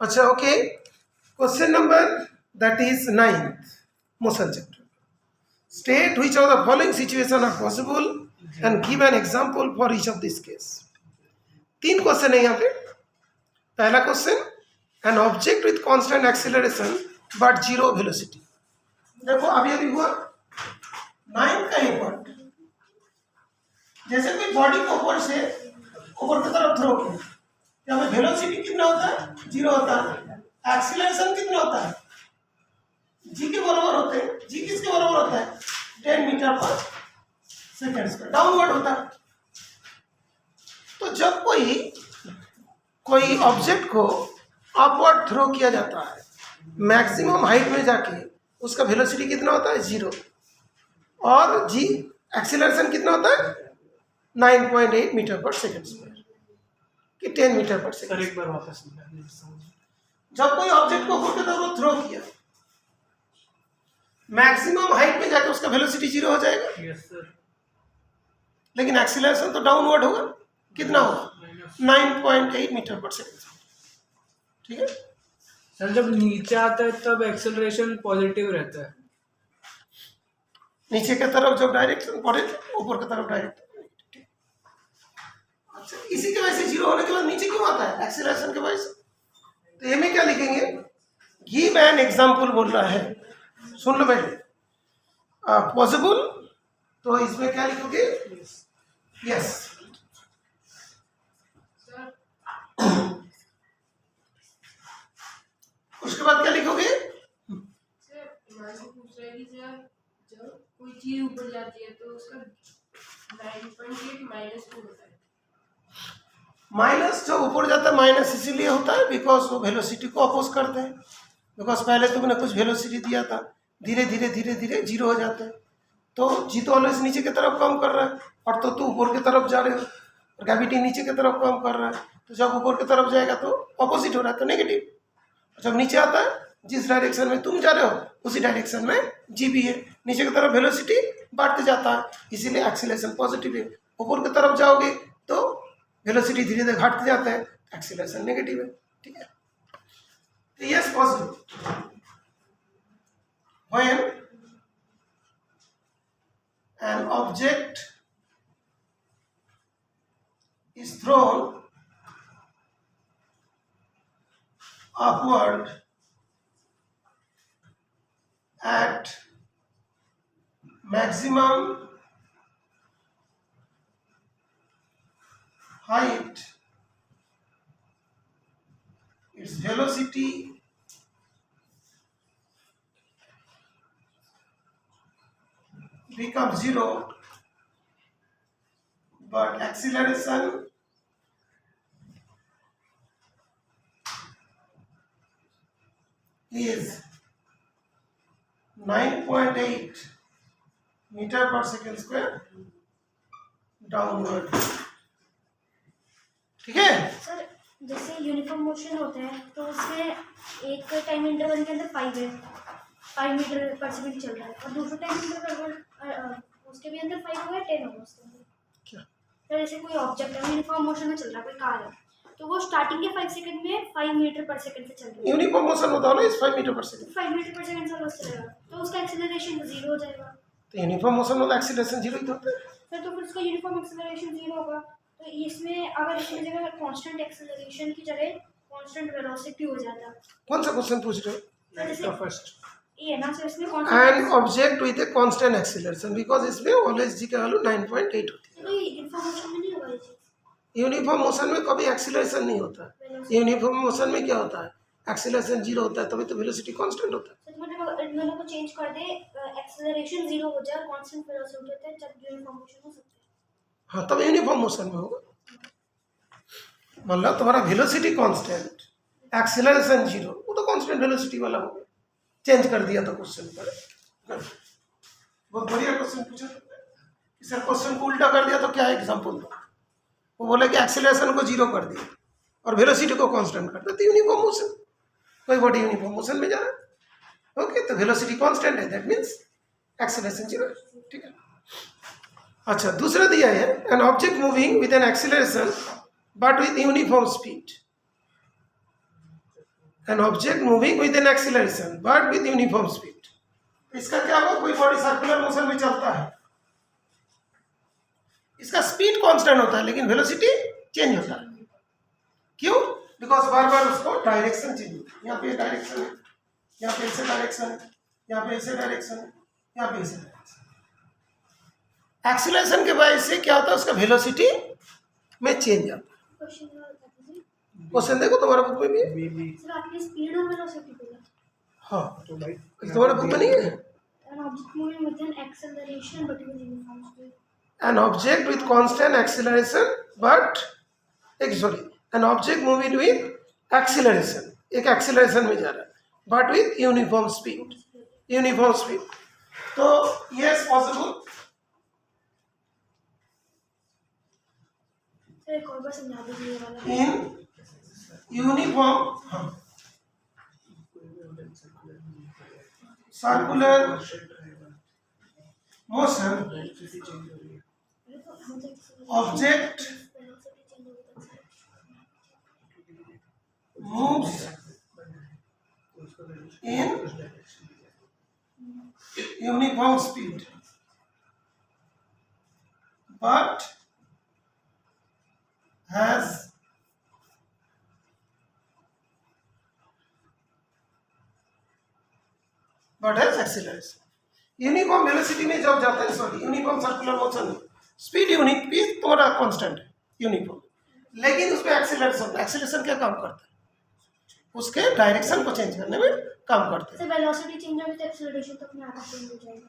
अच्छा okay, question number that is 9th motion chapter. State which of the following situation are possible and give an example for each of this case. 3 question है यहाँ पे. पहला question, an object with constant acceleration but zero velocity. देखो अभी अभी हुआ 9 का एक वर्ड, जैसे कोई बॉडी को ऊपर से ऊपर की तरफ थ्रो किया, यहाँ पे वेलोसिटी कितना होता है? 0 होता है. एक्सीलरेशन कितना होता है? जी के बराबर होते हैं. जी किसके बराबर होता है? 10 मीटर पर सेकेंड स्क्वायर. डाउनवर्ड होता है. तो जब कोई ऑब्जेक्ट को अपवर्ड थ्रो किया जाता है, मैक्सिमम हाइट में जाके उसका वेलोसिटी कितना होता है? 0. और जी एक्सीलरेशन कितना होता है? 9.8 मीटर पर सेकेंड स्क्वायर कि 10 मीटर पर सेकेंड. एक बार वापस जब कोई ऑब्जेक्ट को ऊपर की तरफ थ्रो किया, मैक्सिमम हाइट में जाके उसका वेलोसिटी 0 हो जाएगा. Yes sir. लेकिन एक्सीलरेशन तो डाउनवर्ड होगा. कितना होगा? 9.8 मीटर पर सेकेंड. ठीक है सर, जब नीचे आता है तब एक्सेलरेशन पॉजिटिव रहता है. नीचे की तरफ जब डायरेक्शन पॉजिटिव, ऊपर की तरफ डायरेक्ट. अच्छा, इसी की वजह से 0 होने के बाद नीचे क्यों आता है? एक्सीलरेशन की वजह से. तो ये में क्या लिखेंगे? गिव एन एग्जाम्पल बोल रहा है. सुन लो पहले. पॉसिबल, तो इसमें क्या लिखोगे? यस. उसके बाद क्या लिखोगे? पूछ रहा है कि जब कोई चीज ऊपर जाती है तो उसका 9.8 -2 होता है. माइनस जो ऊपर जाता है माइनस इसीलिए होता है बिकॉज वो वेलोसिटी को अपोज करते हैं. बिकॉज पहले तुमने कुछ वेलोसिटी दिया था, धीरे धीरे धीरे धीरे 0 हो जाते हैं. तो जी तो ऑलवेज नीचे की तरफ कम कर रहा है, और तो तू ऊपर की तरफ जा रहे हो, और ग्रेविटी नीचे की तरफ कम कर रहा है. तो जब ऊपर की तरफ जाएगा तो अपोजिट हो रहा है, तो नेगेटिव. जब नीचे आता है, जिस डायरेक्शन में तुम जा रहे हो उसी डायरेक्शन में जी भी है. नीचे की तरफ वेलोसिटी बढ़ते जाता है, इसीलिए एक्सीलरेशन पॉजिटिव है. ऊपर की तरफ जाओगे तो वेलोसिटी धीरे धीरे घटते जाता है, एक्सीलरेशन नेगेटिव है. ठीक है. तो yes possible when an object is thrown upward at maximum height, its velocity becomes 0, but acceleration is 9.8 metre पर सेकेंड स्क्वायर डाउनवर्ड. ठीक है. सर, जैसे यूनिफॉर्म मोशन होता है तो उसमें एक टाइम इंटरवल के अंदर 5 मीटर पर सेकंड चल रहा है, और दूसरे टाइम इंटरवल उसके भी अंदर 5 होगा, 10 होगा उसके अंदर. क्या? सर, जैसे कोई ऑब्जेक्ट है यूनिफॉर्म मोशन में चल रहा है, कोई कार है, तो वो स्टार्टिंग के 5 सेकंड में 5 मीटर पर सेकंड से चल रही है. यूनिफॉर्म मोशन होता है ना, इस 5 मीटर पर सेकेंड. 5 मीटर पर सेकंड से बस चलेगा, तो उसका एक्सेलरेशन 0 हो जाएगा. तो यूनिफॉर्म मोशन वाला एक्सीलरेशन 0 ही तो होता है. सर, तो फिर उसका यूनिफॉर्म एक्सेलरेशन 0 होगा. तो इसमें अगर इसकी जगह कांस्टेंट एक्सेलरेशन की जगह कांस्टेंट वेलोसिटी हो जाता. कौन सा क्वेश्चन पूछ रहे हो? जैसे फर्स्ट ये ना सर, इसमें an constant object with a constant acceleration, because इसमें ऑलवेज जी का वैल्यू 9.8 होती है. इन्फॉर्मेशन में नहीं होगा ये चीज. यूनिफॉर्म मोशन में कभी एक्सीलरेशन नहीं होता. यूनिफॉर्म मोशन में क्या होता है? एक्सीलरेशन 0 होता है, तभी तो वेलोसिटी कांस्टेंट होता है. सर, मतलब इन दोनों को चेंज कर दे, एक्सेलरेशन 0 हो जाए, कांस्टेंट वेलोसिटी होता है, जब यूनिफॉर्म मोशन हो सकता है. हाँ, तब यूनिफॉर्म मोशन में होगा. मतलब तुम्हारा वेलोसिटी कांस्टेंट, एक्सीलरेशन 0, वो तो कांस्टेंट वेलोसिटी वाला हो गया. चेंज कर दिया था क्वेश्चन पर. बहुत बढ़िया क्वेश्चन पूछा कि सर क्वेश्चन को उल्टा कर दिया तो क्या एग्जाम्पल दो. वो बोले कि एक्सीलरेशन को 0 कर दिया और वेलोसिटी को कांस्टेंट कर दिया, तो यूनिफॉर्म मोशन. कोई बॉडी यूनिफॉर्म मोशन में जा रहा है, ओके, तो वेलोसिटी कांस्टेंट है, दैट मीन्स एक्सीलरेशन 0 है. ठीक है. अच्छा, दूसरा दिया है, an object moving with an acceleration but with uniform speed. An object moving with an acceleration but with uniform speed. इसका क्या होगा, कोई बॉडी सर्कुलर मोशन में चलता है, इसका स्पीड कांस्टेंट होता है लेकिन वेलोसिटी चेंज होता है। क्यों? बिकॉज बार बार उसको डायरेक्शन चेंज होता है। यहाँ पे डायरेक्शन है, यहाँ पे ऐसे डायरेक्शन है, यहाँ पे ऐसे डायरेक्शन है, यहाँ पे ऐसे डायरेक्शन। एक्सीलरेशन के वजह से क्या होता है, उसका वेलोसिटी में चेंज आता है। क्वेश्चन देखो तुम्हारा बुक में भी है। सर आपने स्पीड और वेलोसिटी बोला। हाँ तो भाई तुम्हारे बुक में नहीं है? An object moving with an acceleration but with uniform speed. An object with constant acceleration but sorry, an object moving with acceleration, एक acceleration में जा रहा है but with uniform speed, uniform speed। तो yes possible। सर एक और बार समझा दीजिए ये वाला। in uniform circular motion object moves in uniform speed but has acceleration। Uniform velocity में जब जाता है, सॉरी यूनिफॉर्म सर्कुलर मोशन में स्पीड यूनिक थोड़ा कांस्टेंट है यूनिफॉर्म, लेकिन उसमें एक्सीलरेशन क्या काम करता है, उसके डायरेक्शन को चेंज करने में काम करता है। सर वेलोसिटी चेंज होगी तो एक्सेलरेशन तो अपने आप चेंज हो जाएगा।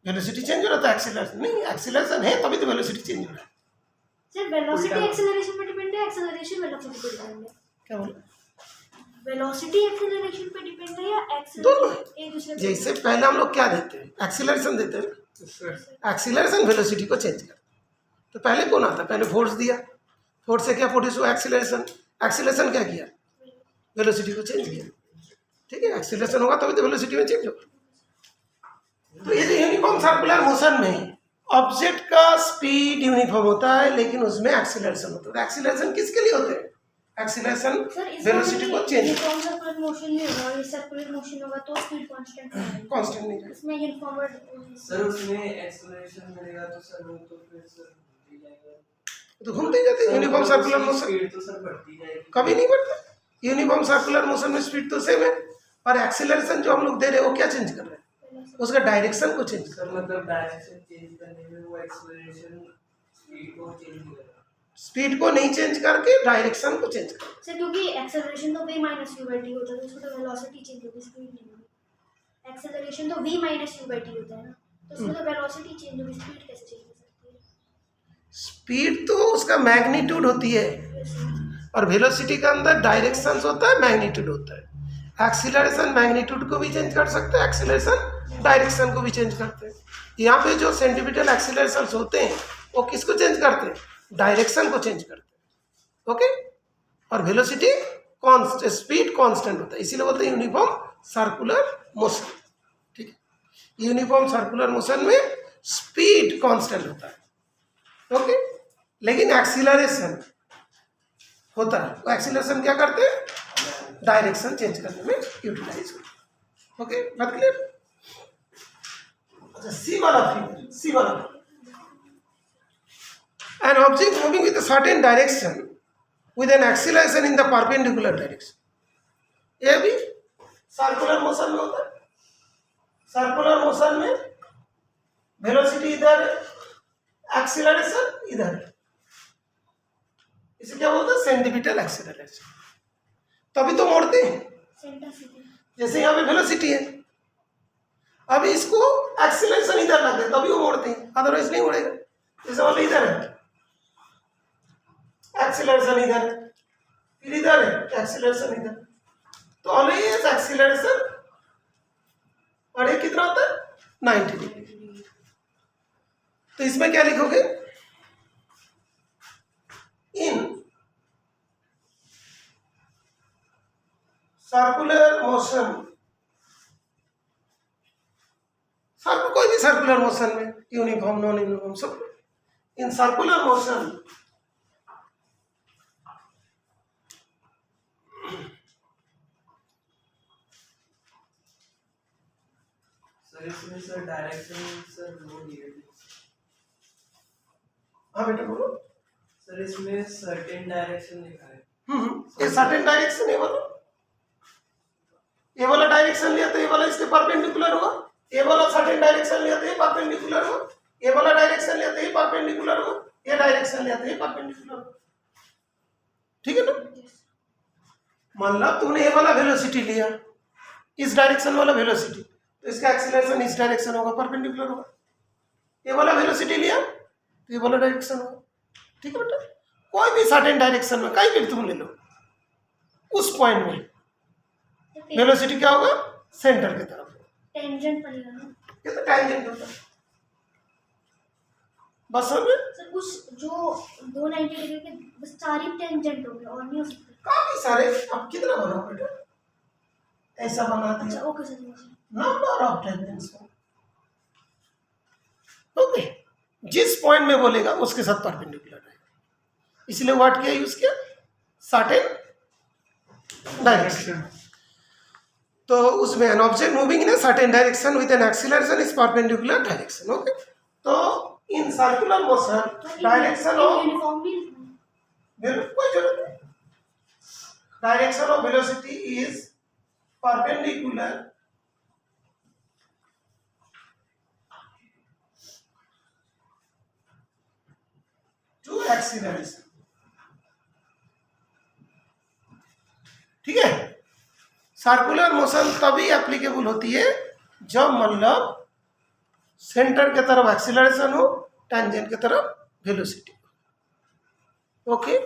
वेलोसिटी चेंज हो रहा है, एक्सीलरेशन नहीं, एक्सीलरेशन है तभी तो वेलोसिटी चेंज हो रहा है। सर वेलोसिटी एक्सेलरेशन पे डिपेंड है, एक्सेलरेशन वेलोसिटी पे डिपेंड है। क्या बोले? वेलोसिटी एक्सेलरेशन पे डिपेंड है या दोनों एक्सेलरेशन एक दूसरे पे? जैसे पहले हम लोग क्या देते हैं, एक्सीलरेशन देते हैं, एक्सीलरेशन वेलोसिटी को चेंज करता है। तो पहले कौन आता है, पहले फोर्स दिया, फोर्स से क्या प्रोड्यूस हुआ, एक्सीलरेशन, एक्सीलरेशन क्या किया, वेलोसिटी को चेंज किया। ठीक है, एक्सीलरेशन होगा तभी तो वेलोसिटी में चेंज होगा। तो ये यूनिफॉर्म सर्कुलर मोशन में ऑब्जेक्ट का स्पीड यूनिफॉर्म होता है लेकिन उसमें एक्सीलरेशन होता है। एक्सीलरेशन किसके लिए होते हैं, एक्सीलरेशन वेलोसिटी को चेंज, यूनिफॉर्म सर्कुलर मोशन में होगा और सर्कुलर मोशन होगा तो स्पीड कांस्टेंट रहेगा, कांस्टेंट नहीं रहेगा। इसमें यूनिफॉर्म सर उसमें एक्सेलरेशन मिलेगा तो सर वो तो फिर सर बढ़ती जाएगा, तो घूमते ही जाते हैं। यूनिफॉर्म सर्कुलर मोशन स्पीड तो सर बढ़ती जाएगी। कभी नहीं बढ़ता। यूनिफॉर्म सर्कुलर मोशन में स्पीड तो सेम है, और एक्सीलरेशन जो हम लोग दे रहे हैं वो क्या चेंज कर रहे हैं, उसका डायरेक्शन को चेंज कर सर मतलब डायरेक्शन चेंज करने में वो एक्सेलरेशन स्पीड को चेंज करेगा, स्पीड को नहीं चेंज करके डायरेक्शन को चेंज कर। सर क्योंकि एक्सेलरेशन तो v minus u by T होता है तो उसमें तो वेलोसिटी चेंज होगी, स्पीड नहीं होगी। एक्सेलरेशन तो v minus u by T होता है ना, तो उसमें तो वेलोसिटी चेंज होगी, स्पीड कैसे चेंज हो सकती है? स्पीड तो उसका मैग्नीट्यूड होती है और वेलोसिटी का अंदर डायरेक्शन होता है, मैग्नीट्यूड होता है। एक्सीलरेशन मैग्नीट्यूड को भी चेंज कर सकते हैं, एक्सीलरेशन डायरेक्शन को भी चेंज करते हैं। यहाँ पे जो सेंटीमीटर एक्सीलरेशन होते हैं वो किसको चेंज करते हैं, डायरेक्शन को चेंज करते हैं। ओके, और वेलोसिटी कांस्टेंट, स्पीड कांस्टेंट होता है, इसीलिए बोलते हैं यूनिफॉर्म सर्कुलर मोशन। ठीक है, यूनिफॉर्म सर्कुलर मोशन में स्पीड कांस्टेंट होता है। ओके, लेकिन एक्सीलरेशन होता है, वो एक्सीलरेशन क्या करते हैं, डायरेक्शन चेंज करने में यूटिलाइज होता है। ओके, बात क्लियर? अच्छा, सी वाला फिगर, सी वाला, an object moving with a certain direction with an acceleration in the perpendicular direction, ये भी सर्कुलर मोशन में होता है। सर्कुलर मोशन में वेलोसिटी इधर है, एक्सीलरेशन इधर है, इसे क्या बोलते हैं, सेंटीमीटर एक्सीलरेशन। तभी तो मोड़ते हैं, सेंटीमीटर। जैसे यहाँ पे वेलोसिटी है, अभी इसको एक्सीलरेशन इधर लग गया तभी वो मोड़ते हैं, अदरवाइज नहीं मोड़ेगा। जैसे वाले इधर है, एक्सीलरेशन इधर है, फिर इधर है, एक्सीलरेशन इधर, तो ऑलवेज एक्सीलरेशन, और ये कितना होता है, 90 डिग्री। तो इसमें क्या लिखोगे, इन सर्कुलर मोशन, कोई भी सर्कुलर मोशन में, यूनिफॉर्म नॉन यूनिफॉर्म सब, इन सर्कुलर मोशन सर इसमें सर डायरेक्शन सर वो दिए थे हाँ बेटा बोलो। सर इसमें सर्टेन डायरेक्शन लिखा है ये सर्टेन डायरेक्शन ये वाला डायरेक्शन लिया तो ये वाला इसके परपेंडिकुलर हुआ, ये वाला सर्टेन डायरेक्शन लिया तो ये परपेंडिकुलर हुआ, ये वाला डायरेक्शन लिया तो ये परपेंडिकुलर हुआ, ये डायरेक्शन लिया तो ये परपेंडिकुलर हुआ। ठीक है ना? मतलब तुमने ये वाला वेलोसिटी लिया, इस डायरेक्शन वाला वेलोसिटी, तो इसका एक्सीलरेशन इस डायरेक्शन होगा, परपेंडिकुलर होगा। ये वाला वेलोसिटी लिया तो ये वाला डायरेक्शन होगा। ठीक है बेटा? कोई भी सर्टेन डायरेक्शन में कहीं भी तुम ले लो, उस पॉइंट में वेलोसिटी क्या होगा? सेंटर की तरफ। टेंजेंट पड़ेगा ना? ये तो टेंजेंट होता है। बस समझ? सर कुछ जो 290 डिग्री के बस 4 ही टेंजेंट हो गए और नहीं हो सकते। काफी सारे। अब कितना बना बेटा? ऐसा बना अच्छा दिया, okay sir number of tangents. Okay, जिस पॉइंट में बोलेगा उसके साथ परपेंडिकुलर है, इसलिए व्हाट क्या यूज किया? Certain direction. तो उसमें an object moving in a certain direction with an acceleration is perpendicular direction. Okay, तो in circular motion direction of uniformly कोई जरूरत नहीं, direction of velocity is perpendicular to acceleration. ठीक है? सर्कुलर मोशन तभी applicable होती है जब मतलब सेंटर के तरफ एक्सीलरेशन हो, टेंजेंट के तरफ वेलोसिटी हो। ओके,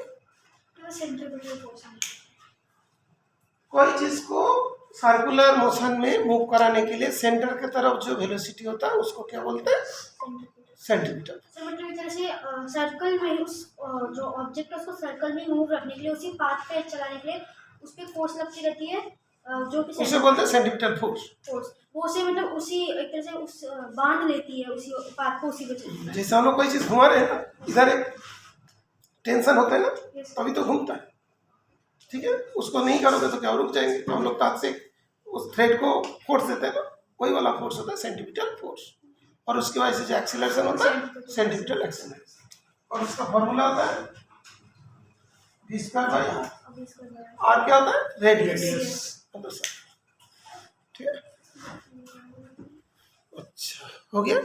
सेंट्रीफ्यूगल फोर्स कोई चीज को सर्कुलर मोशन में मूव कराने के लिए सेंटर के तरफ जो वेलोसिटी होता है उसको क्या बोलते हैं? सेंटीमीटर। सर मतलब एक तरह से सर्कल में उस जो ऑब्जेक्ट है उसको सर्कल में मूव रखने के लिए उसी पाथ पे चलाने के लिए उस पर फोर्स लगती रहती है जो कि उसे बोलते हैं सेंटीमीटर फोर्स। फोर्स वो उसे मतलब उसी एक तरह से उस बांध लेती है उसी पाथ को उसी पे चलती है। जैसे हम लोग कोई चीज घुमा रहे हैं ना, इधर एक टेंशन होता है ना, Yes. तभी तो घूमता है। ठीक है, उसको नहीं करोगे तो क्या रुक जाएंगे। तो हम लोग हाथ से उस थ्रेड को फोर्स देते हैं ना, वही वाला फोर्स होता है सेंटीमीटर फोर्स। और उसकी वजह से जो एक्सीलरेशन होता है सेंटीमीटर एक्सीलरेशन, और उसका फॉर्मूला होता है v स्क्वायर बाई r। अब इसको r क्या होता है? रेडियस। ठीक है, अच्छा हो गया।